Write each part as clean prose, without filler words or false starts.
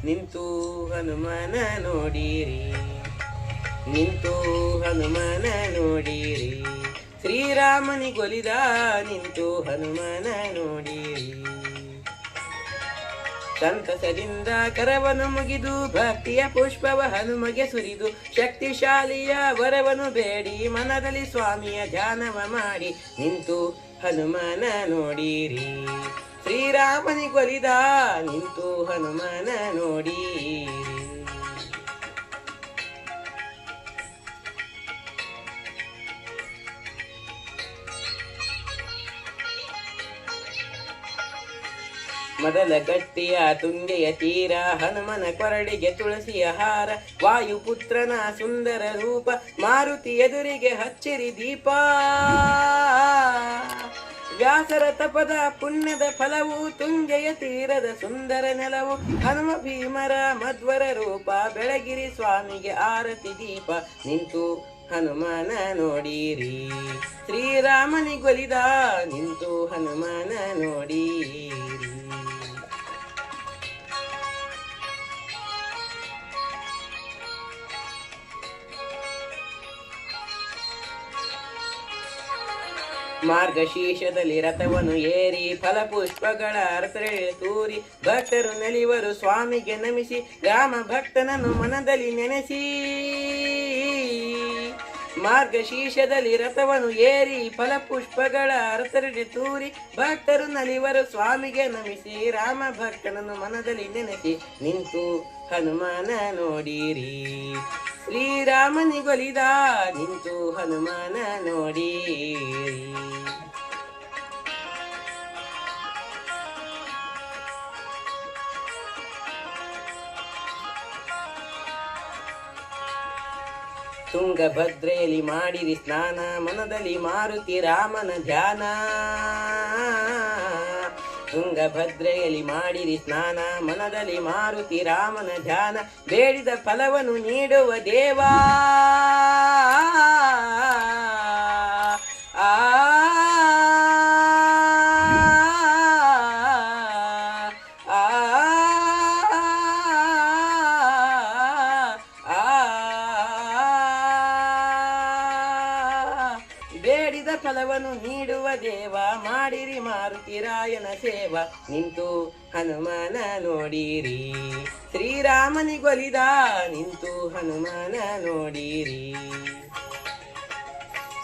ನಿಂತು ಹನುಮನ ನೋಡಿರಿ, ನಿಂತು ಹನುಮನ ನೋಡಿರಿ, ಶ್ರೀರಾಮನಿಗೊಲಿದ ನಿಂತು ಹನುಮನ ನೋಡಿರಿ. ಸಂತಸದಿಂದ ಕರವನ್ನು ಮುಗಿದು ಭಕ್ತಿಯ ಪುಷ್ಪವ ಹನುಮಗೆ ಸುರಿದು ಶಕ್ತಿಶಾಲಿಯ ವರವನ್ನು ಬೇಡಿ ಮನದಲ್ಲಿ ಸ್ವಾಮಿಯ ಧ್ಯಾನವ ಮಾಡಿ ನಿಂತು ಹನುಮನ ನೋಡಿರಿ, ಶ್ರೀರಾಮನಿಗೊಲಿದ ನಿಂತು ಹನುಮನ ನೋಡಿರಿ. ಮೊದಲ ಗಟ್ಟಿಯ ತುಂಗೆಯ ತೀರ ಹನುಮನ ಕೊರಳಿಗೆ ತುಳಸಿಯ ಹಾರ, ವಾಯುಪುತ್ರನ ಸುಂದರ ರೂಪ ಮಾರುತಿ ಎದುರಿಗೆ ಹಚ್ಚಿರಿ ದೀಪ. ವ್ಯಾಸರ ತಪದ ಪುಣ್ಯದ ಫಲವು ತುಂಗೆಯ ತೀರದ ಸುಂದರ ನೆಲವು, ಹನುಮ ಭೀಮರ ಮಧ್ವರ ರೂಪ ಬೆಳಗಿರಿ ಸ್ವಾಮಿಗೆ ಆರತಿ ದೀಪ. ನಿಂತು ಹನುಮನ ನೋಡಿರಿ, ಶ್ರೀರಾಮನಿಗೊಲಿದ ನಿಂತು ಹನುಮನ ನೋಡಿರಿ. ಮಾರ್ಗಶೀರ್ಷದಲ್ಲಿ ರಥವನ್ನು ಏರಿ ಫಲಪುಷ್ಪಗಳ ಅರತರೆ ತೂರಿ ಭಕ್ತರು ನಲಿವರು ಸ್ವಾಮಿಗೆ ನಮಿಸಿ ರಾಮ ಭಕ್ತನನ್ನು ಮನದಲ್ಲಿ ನೆನೆಸಿ. ಮಾರ್ಗಶೀರ್ಷದಲ್ಲಿ ರಥವನ್ನು ಏರಿ ಫಲಪುಷ್ಪಗಳ ಅರತರೆ ತೂರಿ ಭಕ್ತರು ನಲಿವರು ಸ್ವಾಮಿಗೆ ನಮಿಸಿ ರಾಮ ಭಕ್ತನನ್ನು ಮನದಲ್ಲಿ ನೆನೆಸಿ ನಿಂತು ಹನುಮನ ನೋಡಿರಿ, ಶ್ರೀರಾಮನಿಗೊಲಿದ ನಿಂತು ಹನುಮನ ನೋಡಿರಿ. ತುಂಗಭದ್ರೆಯಲ್ಲಿ ಮಾಡಿರಿ ಸ್ನಾನ ಮನದಲ್ಲಿ ಮಾರುತಿ ರಾಮನ ಧ್ಯಾನ. ತುಂಗಭದ್ರೆಯಲ್ಲಿ ಮಾಡಿರಿ ಸ್ನಾನ ಮನದಲ್ಲಿ ಮಾರುತಿ ರಾಮನ ಧ್ಯಾನ, ಬೇಡಿದ ಫಲವನ್ನು ನೀಡುವ ದೇವಾ. ಬೇಡಿದ ಫಲವನ್ನು ನೀಡುವ ದೇವ ಮಾಡಿರಿ ಮಾರುತಿ ರಾಯನ ಸೇವ. ನಿಂತು ಹನುಮನ ನೋಡಿರಿ, ಶ್ರೀರಾಮನಿಗೊಲಿದ ನಿಂತು ಹನುಮನ ನೋಡಿರಿ.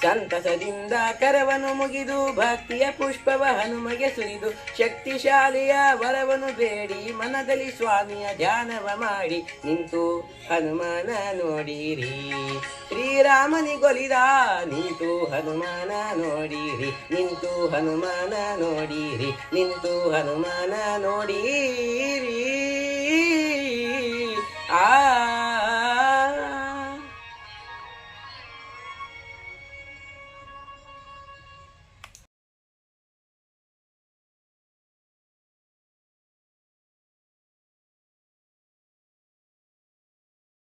ಸಂತಸದಿಂದ ಕರವನ್ನು ಮುಗಿದು ಭಕ್ತಿಯ ಪುಷ್ಪವ ಹನುಮಗೆ ಸುರಿದು ಶಕ್ತಿಶಾಲಿಯ ವರವನ್ನು ಬೇಡಿ ಮನದಲ್ಲಿ ಸ್ವಾಮಿಯ ಧ್ಯಾನವ ಮಾಡಿ ನಿಂತು ಹನುಮನ ನೋಡಿರಿ, ಶ್ರೀರಾಮನಿಗೊಲಿದ ನಿಂತು ಹನುಮನ ನೋಡಿರಿ, ನಿಂತು ಹನುಮನ ನೋಡಿರಿ, ನಿಂತು ಹನುಮನ ನೋಡಿರಿ.